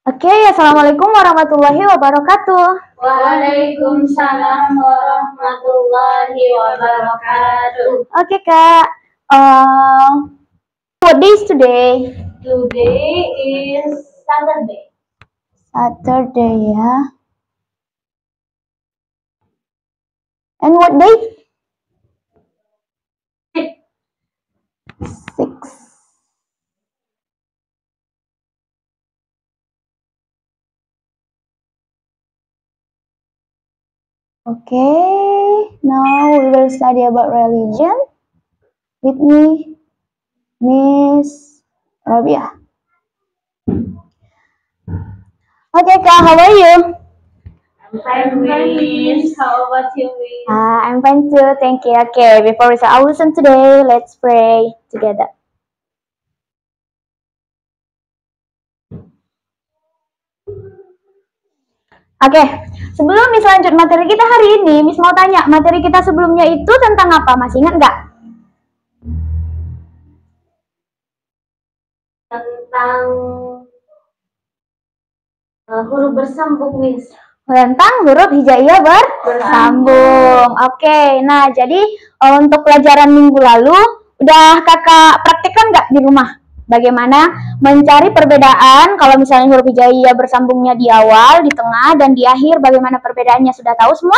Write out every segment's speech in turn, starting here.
Oke, assalamualaikum warahmatullahi wabarakatuh. Waalaikumsalam warahmatullahi wabarakatuh. Oke Kak, what day is today? Today is Saturday. Saturday ya. And what day? 6. Okay, now we will study about religion with me, Miss Rabia. Okay Kak, how are you? I'm fine, Miss. How about you, Miss? I'm fine too, thank you. Okay, before we start our lesson today, let's pray together. Oke, sebelum Miss lanjut materi kita hari ini, Miss mau tanya, materi kita sebelumnya itu tentang apa? Masih ingat nggak? Tentang huruf bersambung, Miss. Tentang huruf hijaiyah bersambung. Oke, nah jadi untuk pelajaran minggu lalu, udah kakak praktekkan nggak di rumah? Bagaimana mencari perbedaan kalau misalnya huruf hijaiyah bersambungnya di awal, di tengah, dan di akhir, bagaimana perbedaannya? Sudah tahu semua?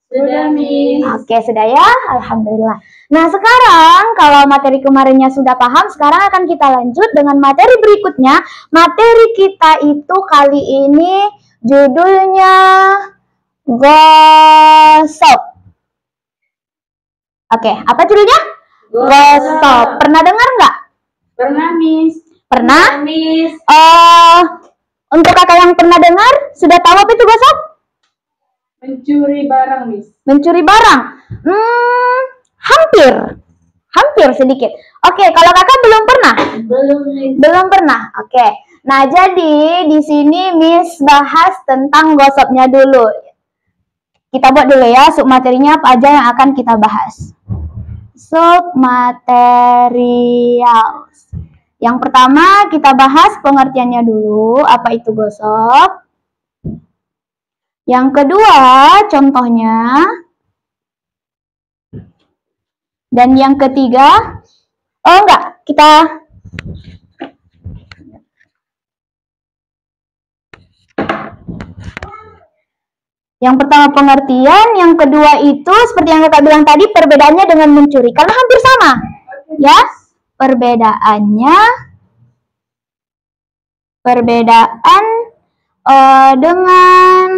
Sudah, Miss. Oke, sudah ya? Alhamdulillah. Nah, sekarang kalau materi kemarinnya sudah paham, sekarang akan kita lanjut dengan materi berikutnya. Materi kita itu kali ini judulnya gosok. Oke, apa judulnya? Gosok. Pernah dengar nggak? Pernah, Miss. Pernah? Miss. Untuk kakak yang pernah dengar, sudah tahu apa itu gosok? Mencuri barang, Miss. Mencuri barang? Hampir sedikit. Oke, kalau kakak belum pernah? Belum, Miss. Belum pernah. Oke. Nah, jadi di sini Miss bahas tentang gosoknya dulu. Kita buat dulu ya, submaterinya apa aja yang akan kita bahas. Submaterial. Yang pertama kita bahas pengertiannya dulu, apa itu gosok. Yang kedua, contohnya. Dan yang ketiga, yang pertama pengertian, yang kedua itu seperti yang kakak bilang tadi, perbedaannya dengan mencuri. Karena hampir sama, ya. Perbedaan dengan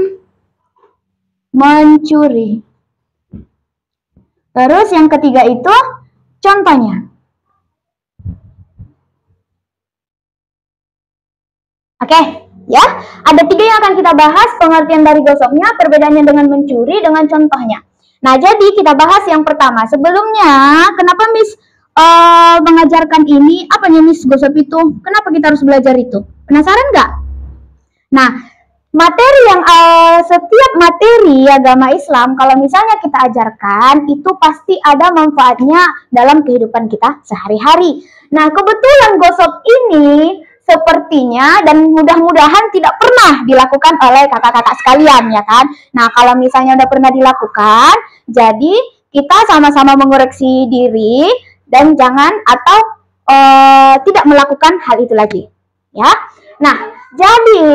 mencuri. Terus yang ketiga itu contohnya. Oke, ya. Ada 3 yang akan kita bahas, pengertian dari gosoknya, perbedaannya dengan mencuri, dengan contohnya. Nah, jadi kita bahas yang pertama. Sebelumnya, kenapa Miss mengajarkan ini? Apanya Miss gosok itu? Kenapa kita harus belajar itu? Penasaran nggak? Nah, materi yang setiap materi agama Islam, kalau misalnya kita ajarkan, itu pasti ada manfaatnya dalam kehidupan kita sehari-hari. Nah, kebetulan gosok ini sepertinya dan mudah-mudahan tidak pernah dilakukan oleh kakak-kakak sekalian, ya kan? Nah, kalau misalnya udah pernah dilakukan, jadi kita sama-sama mengoreksi diri dan jangan atau tidak melakukan hal itu lagi, ya. Nah, jadi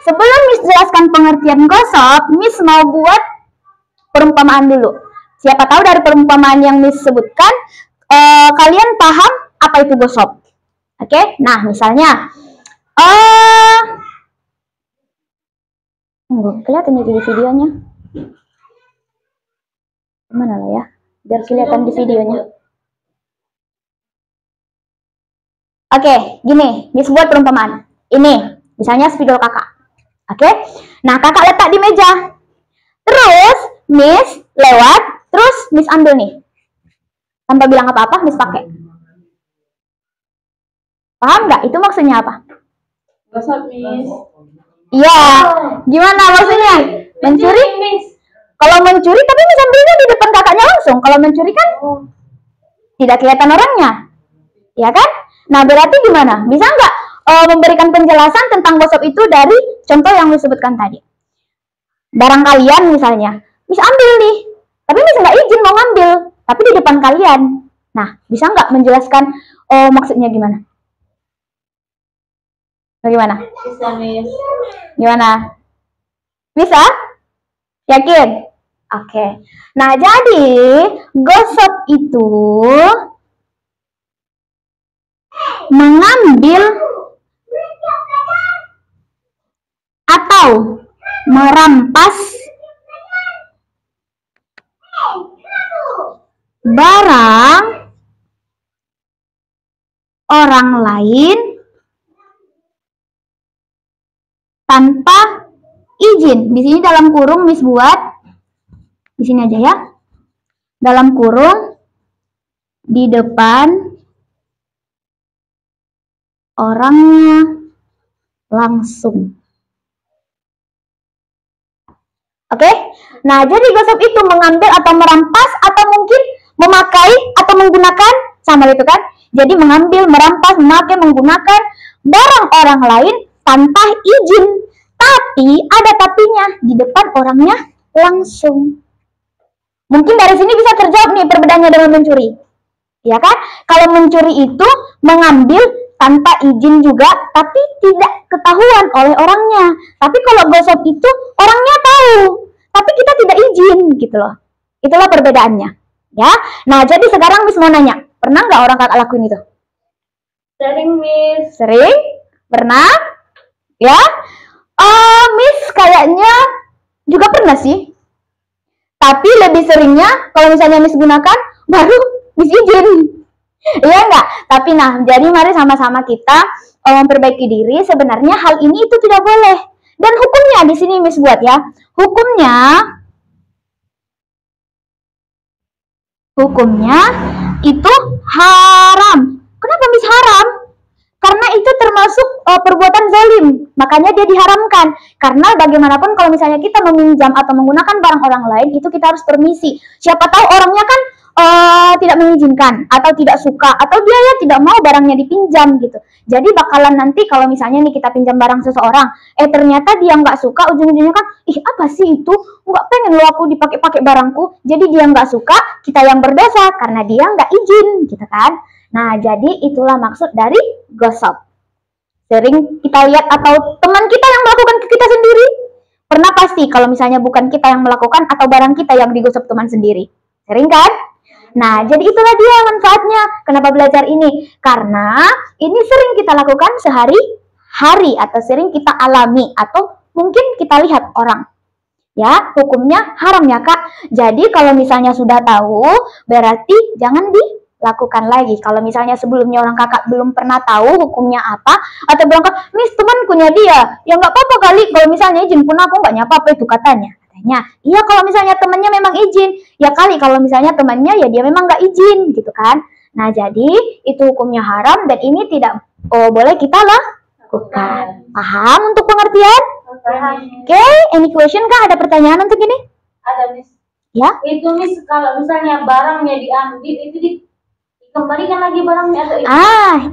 sebelum Miss jelaskan pengertian gosok, Miss mau buat perumpamaan dulu. Siapa tahu dari perumpamaan yang Miss sebutkan, kalian paham apa itu gosok. Oke, nah misalnya, kelihatan di videonya. Mana lah ya, biar kelihatan di videonya. Oke, gini, Miss buat perumpamaan. Ini, misalnya spidol kakak. Oke, nah kakak letak di meja. Terus, Miss lewat, terus Miss ambil nih. Tanpa bilang apa-apa, Miss pakai. Paham nggak? Itu maksudnya apa? Gosok, Miss. Iya, gimana maksudnya? Mencuri? Miss. Kalau mencuri, tapi Miss ambilnya di depan kakaknya langsung. Kalau mencuri kan tidak kelihatan orangnya. Ya kan? Nah, berarti gimana? Bisa nggak memberikan penjelasan tentang gosip itu dari contoh yang disebutkan tadi. Barang kalian misalnya, Miss ambil nih, tapi Miss nggak izin mau ngambil, tapi di depan kalian. Nah, bisa nggak menjelaskan maksudnya gimana? Bagaimana? Bisa, Miss. Gimana? Bisa? Yakin? Oke. Nah, jadi gosip itu mengambil atau merampas barang orang lain tanpa izin. Di sini dalam kurung Miss buat di sini aja ya. Dalam kurung di depan orangnya langsung. Oke? Nah, jadi gosip itu mengambil atau merampas atau mungkin memakai atau menggunakan, sama itu kan? Jadi mengambil, merampas, memakai, menggunakan barang orang lain tanpa izin. Tapi ada tapinya, di depan orangnya langsung. Mungkin dari sini bisa terjawab nih perbedaannya dengan mencuri. Ya kan? Kalau mencuri itu mengambil tanpa izin juga, tapi tidak ketahuan oleh orangnya. Tapi kalau gosip itu orangnya tahu, tapi kita tidak izin gitu loh. Itulah perbedaannya. Ya. Nah, jadi sekarang Miss mau nanya, pernah nggak orang kakak lakuin itu? Sering, Miss. Sering? Pernah? Ya? Miss kayaknya juga pernah sih. Tapi lebih seringnya kalau misalnya Miss gunakan baru Miss izin. Iya enggak? Tapi nah, jadi mari sama-sama kita memperbaiki diri. Sebenarnya hal ini itu tidak boleh. Dan hukumnya di sini Miss buat ya. Hukumnya itu haram. Kenapa Miss haram? Karena itu termasuk perbuatan zalim. Makanya dia diharamkan. Karena bagaimanapun kalau misalnya kita meminjam atau menggunakan barang orang lain, itu kita harus permisi. Siapa tahu orangnya kan tidak mengizinkan atau tidak suka atau dia ya tidak mau barangnya dipinjam gitu. Jadi bakalan nanti kalau misalnya nih kita pinjam barang seseorang, ternyata dia nggak suka, ujung-ujungnya kan, ih apa sih itu, nggak pengen lo aku dipakai-pakai barangku. Jadi dia nggak suka, kita yang berdosa karena dia nggak izin gitu kan. Nah jadi itulah maksud dari gosip. Sering kita lihat atau teman kita yang melakukan ke kita sendiri. Pernah pasti kalau misalnya bukan kita yang melakukan atau barang kita yang digosip teman sendiri. Sering kan? Nah, jadi itulah dia manfaatnya. Kenapa belajar ini? Karena ini sering kita lakukan sehari-hari atau sering kita alami atau mungkin kita lihat orang. Ya, hukumnya haram ya Kak. Jadi kalau misalnya sudah tahu, berarti jangan dilakukan lagi. Kalau misalnya sebelumnya orang kakak belum pernah tahu hukumnya apa, atau bilang, Miss temankunya dia, ya nggak apa-apa kali. Kalau misalnya izin pun aku nggak nyapa apa itu katanya. Iya kalau misalnya temannya memang izin, ya kali kalau misalnya temannya ya dia memang nggak izin gitu kan. Nah jadi itu hukumnya haram dan ini tidak boleh kita lakukan. Paham untuk pengertian? Oke, any question kah? Ada pertanyaan untuk ini? Ada, Miss. Ya? Itu Miss kalau misalnya barangnya diambil itu dikembalikan lagi barangnya atau itu?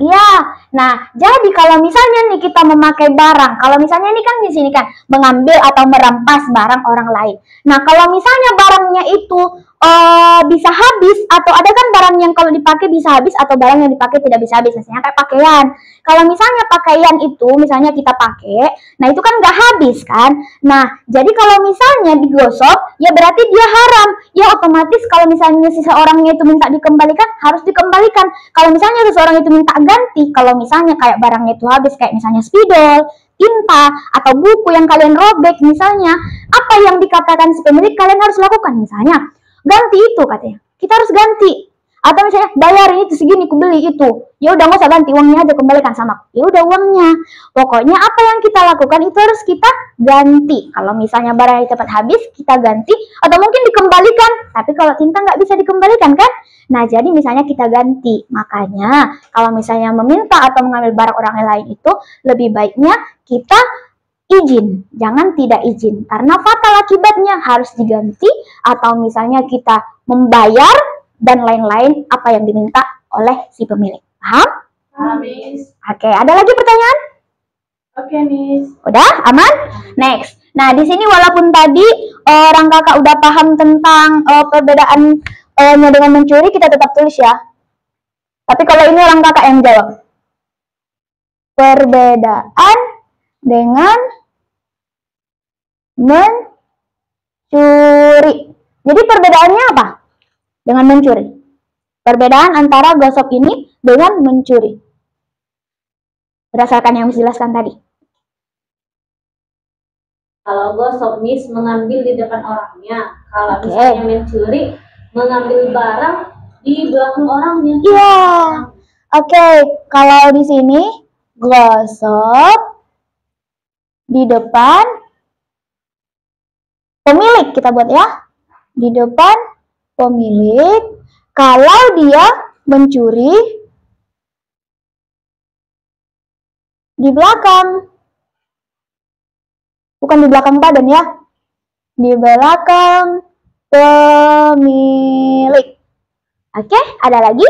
Iya. Nah, jadi kalau misalnya nih kita memakai barang, kalau misalnya ini kan di sini kan mengambil atau merampas barang orang lain. Nah, kalau misalnya barangnya itu bisa habis atau ada kan barang yang kalau dipakai bisa habis atau barang yang dipakai tidak bisa habis, misalnya kayak pakaian. Kalau misalnya pakaian itu misalnya kita pakai, nah itu kan nggak habis kan. Nah, jadi kalau misalnya digosok, ya berarti dia haram. Ya otomatis kalau misalnya seseorangnya itu minta dikembalikan, harus dikembalikan. Kalau misalnya seseorang itu minta ganti, kalau misalnya kayak barangnya itu habis, kayak misalnya spidol, tinta, atau buku yang kalian robek misalnya, apa yang dikatakan si pemilik kalian harus lakukan? Misalnya, ganti itu katanya, kita harus ganti. Atau misalnya, bayarin itu segini, aku beli itu. Ya udah nggak usah ganti, uangnya aja kembalikan sama aku. Ya udah uangnya. Pokoknya apa yang kita lakukan itu harus kita ganti. Kalau misalnya barang cepat habis, kita ganti. Atau mungkin dikembalikan. Tapi kalau tinta nggak bisa dikembalikan kan? Nah, jadi misalnya kita ganti. Makanya, kalau misalnya meminta atau mengambil barang orang lain itu, lebih baiknya kita izin. Jangan tidak izin. Karena fatal akibatnya harus diganti. Atau misalnya kita membayar dan lain-lain apa yang diminta oleh si pemilik. Paham? Habis. Oke, ada lagi pertanyaan? Oke, Miss. Udah aman? Next. Nah, di sini walaupun tadi orang kakak udah paham tentang perbedaan dengan mencuri, kita tetap tulis ya. Tapi kalau ini orang kakak yang jawab. Perbedaan dengan mencuri. Jadi perbedaannya apa? Dengan mencuri. Perbedaan antara gosok ini dengan mencuri. Berdasarkan yang dijelaskan tadi. Kalau gosok, Miss, mengambil di depan orangnya. Kalau misalnya mencuri, mengambil barang di belakang orangnya. Iya. Oke, kalau di sini gosok di depan pemilik, kita buat ya. Di depan pemilik. Kalau dia mencuri di belakang. Bukan di belakang badan ya. Di belakang pemilik. Oke, ada lagi?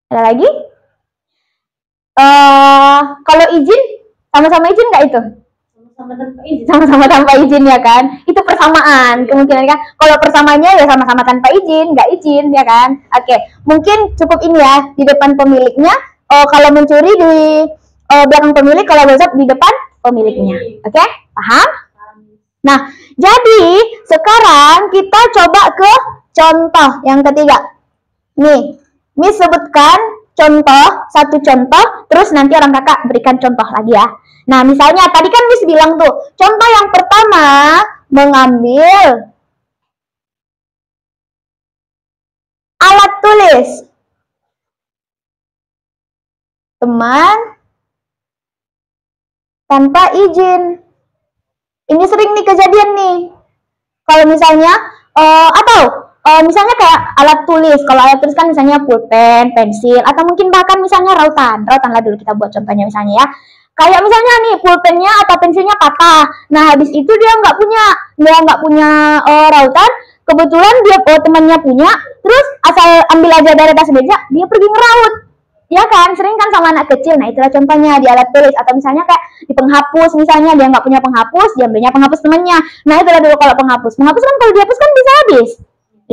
Ada lagi? Kalau izin, sama-sama izin nggak itu? Sama-sama tanpa izin. Sama-sama tanpa izin ya kan? Itu persamaan kemungkinan kan? Kalau persamanya ya sama-sama tanpa izin, nggak izin ya kan? Oke, mungkin cukup ini ya di depan pemiliknya. Kalau mencuri di belakang pemilik, kalau gosok di depan pemiliknya. Oke, paham? Nah, jadi sekarang kita coba ke contoh yang ketiga. Nih, Miss sebutkan satu contoh, terus nanti orang kakak berikan contoh lagi ya. Nah, misalnya tadi kan Miss bilang tuh, contoh yang pertama mengambil alat tulis. Teman tanpa izin. Ini sering nih kejadian nih. Kalau misalnya misalnya kayak alat tulis. Kalau alat tulis kan misalnya pulpen, pensil, atau mungkin bahkan misalnya rautan. Rautan lah dulu kita buat contohnya misalnya ya. Kayak misalnya nih pulpennya atau pensilnya patah. Nah habis itu dia nggak punya rautan. Kebetulan dia temannya punya. Terus asal ambil aja dari atas meja, dia pergi ngeraut. Ya kan, sering kan sama anak kecil. Nah itulah contohnya di alat tulis. Atau misalnya kayak di penghapus, misalnya dia nggak punya penghapus, dia ambilnya penghapus temannya. Nah itulah dulu kalau penghapus. Penghapus kan kalau dihapus kan bisa habis.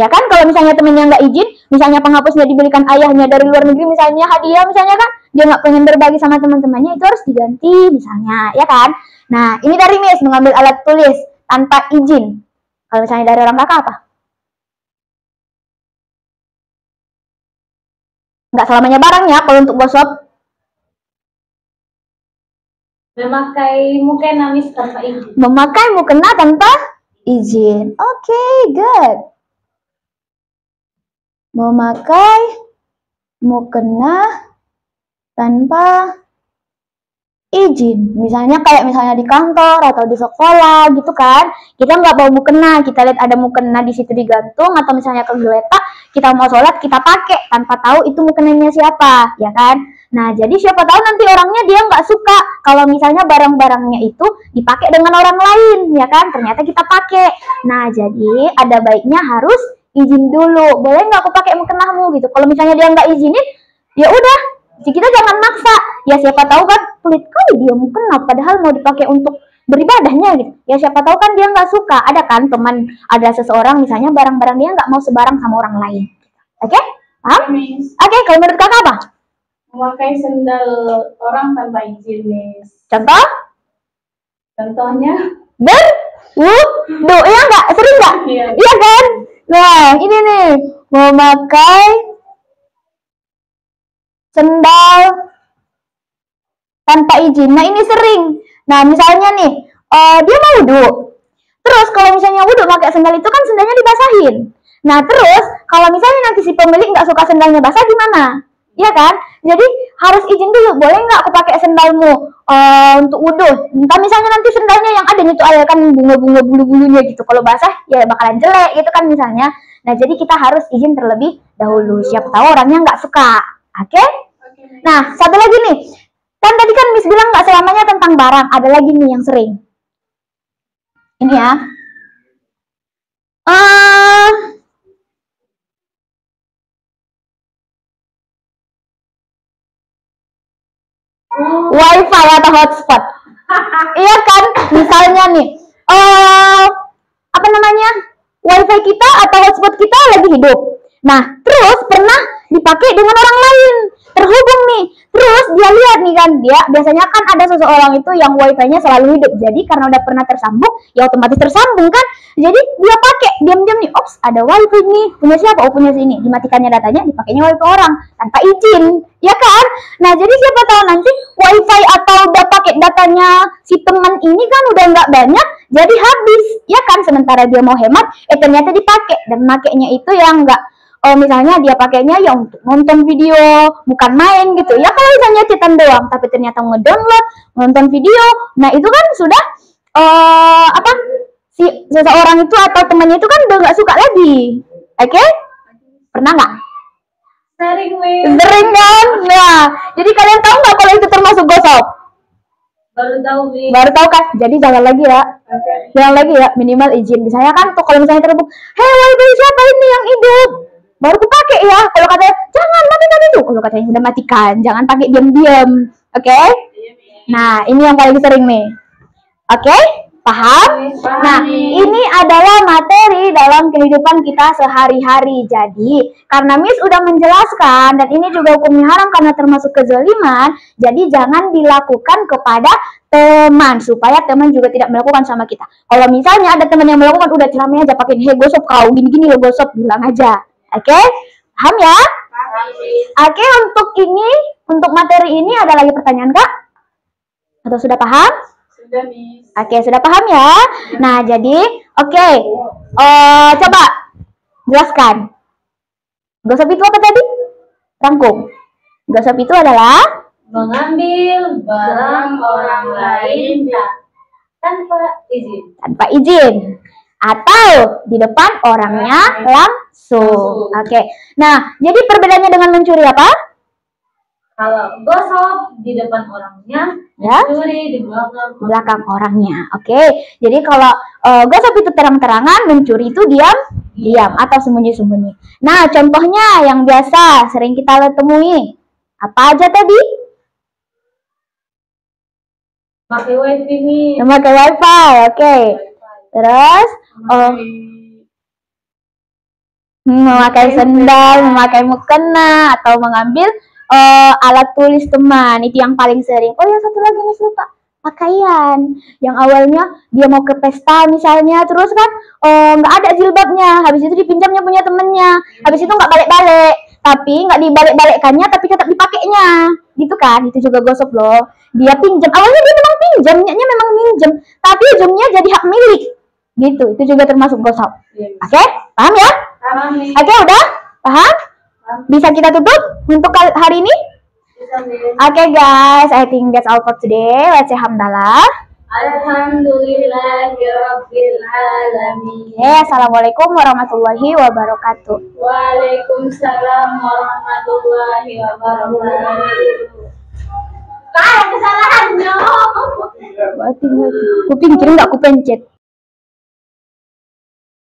Ya kan, kalau misalnya temennya nggak izin, misalnya penghapusnya dibelikan ayahnya dari luar negeri, misalnya hadiah, misalnya kan, dia nggak pengen berbagi sama teman-temannya, itu harus diganti, misalnya, ya kan? Nah, ini dari Miss, mengambil alat tulis tanpa izin. Kalau misalnya dari orang kakak apa? Nggak selamanya barang ya, kalau untuk gosok. Memakai mukena, Miss, tanpa izin. Memakai mukena tanpa izin. Oke, good. Memakai mukena tanpa izin. Misalnya kayak misalnya di kantor atau di sekolah gitu kan. Kita nggak bawa mukena, kita lihat ada mukena di situ digantung, atau misalnya ke geletak, kita mau sholat kita pakai tanpa tahu itu mukenanya siapa, ya kan? Nah, jadi siapa tahu nanti orangnya dia nggak suka kalau misalnya barang-barangnya itu dipakai dengan orang lain, ya kan? Ternyata kita pakai. Nah, jadi ada baiknya harus izin dulu. Boleh nggak aku pakai mukenamu gitu? Kalau misalnya dia nggak izinin, ya udah, kita jangan maksa. Ya siapa tahu kan pelit kali dia mukena padahal mau dipakai untuk beribadahnya gitu. Ya siapa tahu kan dia nggak suka. Ada kan teman, ada seseorang misalnya barang-barang dia nggak mau sebarang sama orang lain. Oke? Paham? Oke, kalau menurut kakak apa? Memakai sendal orang tanpa izin, Miss. Contoh? Contohnya? Berwudu, ya nggak? Sering nggak? Iya kan? Nah, ini nih, memakai sendal tanpa izin. Nah, ini sering. Nah, misalnya nih, dia mau wudhu. Terus kalau misalnya wudhu pakai sendal itu kan sendalnya dibasahin. Nah, terus kalau misalnya nanti si pemilik nggak suka sendalnya basah gimana? Iya kan? Jadi harus izin dulu. Boleh nggak aku pakai sendalmu untuk wudhu? Entah misalnya nanti sendalnya yang ada itu ada kan bunga-bunga bulu-bulunya gitu. Kalau basah ya bakalan jelek gitu kan misalnya. Nah, jadi kita harus izin terlebih dahulu. Siapa tahu orangnya nggak suka. Oke? Nah, satu lagi nih. Kan tadi kan Miss bilang nggak selamanya tentang barang. Ada lagi nih yang sering. Ini ya. Wifi atau hotspot. Iya kan? Misalnya nih, apa namanya? Wifi kita atau hotspot kita lagi hidup. Nah, terus pernah dipakai dengan orang lain, terhubung nih. Terus dia lihat nih kan, dia biasanya kan ada seseorang itu yang wifi-nya selalu hidup. Jadi karena udah pernah tersambung, ya otomatis tersambung kan. Jadi dia pakai diam-diam nih, ops, ada wifi nih, punya siapa? Oh, punya sini. Dimatikannya datanya, dipakainya wifi orang tanpa izin, ya kan? Nah, jadi siapa tahu nanti wifi atau udah pakai datanya si teman ini kan udah nggak banyak, jadi habis, ya kan? Sementara dia mau hemat, ternyata dipakai dan makainya itu yang nggak. Oh, misalnya dia pakainya ya untuk nonton video, bukan main gitu. Ya kalau misalnya chatan doang, tapi ternyata ngedownload, nonton video, nah itu kan sudah apa? Si seseorang itu atau temannya itu kan udah nggak suka lagi. Oke? Pernah nggak? Sering, Sering kan? Nah, jadi kalian tahu nggak kalau itu termasuk gosok? Baru tahu, Mi. Baru tahu kan? Jadi jangan lagi ya. Okay. Jangan lagi ya, minimal izin. Misalnya kan tuh kalau misalnya terhubung, hei wifi siapa ini yang hidup? Baru aku pakai ya. Kalau katanya jangan matikan itu. Kalau katanya udah matikan, jangan pakai diam-diam. Oke? Nah, ini yang paling sering nih. Oke? Paham? Nah, ini adalah materi dalam kehidupan kita sehari-hari. Jadi, karena Miss udah menjelaskan dan ini juga hukumnya haram karena termasuk kezaliman, jadi jangan dilakukan kepada teman supaya teman juga tidak melakukan sama kita. Kalau misalnya ada teman yang melakukan, udah ceramah aja pakai hey gosok kau gini-gini lo gosok, bilang aja. Oke? Paham ya? Oke, untuk materi ini ada lagi pertanyaan, Kak? Atau sudah paham? Sudah, Miss. Oke, sudah paham ya? Nah, jadi oke. Coba jelaskan. Gosok itu apa tadi? Rangkum. Gosok itu adalah mengambil barang orang lain tanpa izin. Tanpa izin. Atau di depan orangnya langsung. Oke. Nah, jadi perbedaannya dengan mencuri apa? Kalau gosok di depan orangnya, ya, mencuri di belakang orangnya. Oke. Jadi kalau gosok itu terang-terangan, mencuri itu diam atau sembunyi-sembunyi. Nah, contohnya yang biasa sering kita temui. Apa aja tadi? Pakai wifi nih. Memakai wifi, oke. Terus memakai sendal, memakai mukena, atau mengambil alat tulis teman. Itu yang paling sering. Oh ya, satu lagi nih lupa. Pakaian. Yang awalnya dia mau ke pesta misalnya, terus kan nggak ada jilbabnya. Habis itu dipinjamnya punya temennya. Habis itu nggak balik-balik. Tapi nggak dibalik-balikkannya, tapi tetap dipakainya. Gitu kan? Itu juga gosok loh. Dia pinjam. Awalnya dia memang pinjam, niatnya memang minjem. Tapi ujungnya jadi hak milik. Gitu. Itu juga termasuk gosok. Oke? Paham ya? Paham nih. Oke, udah? Paham? Bisa kita tutup untuk hari ini? Oke guys, I think that's all for today. Let's say hamdalah. Alhamdulillahirabbil alamin. Assalamualaikum warahmatullahi wabarakatuh. Waalaikumsalam warahmatullahi wabarakatuh. Kayak kesalahannya. Kuping kiri nggak kupencet.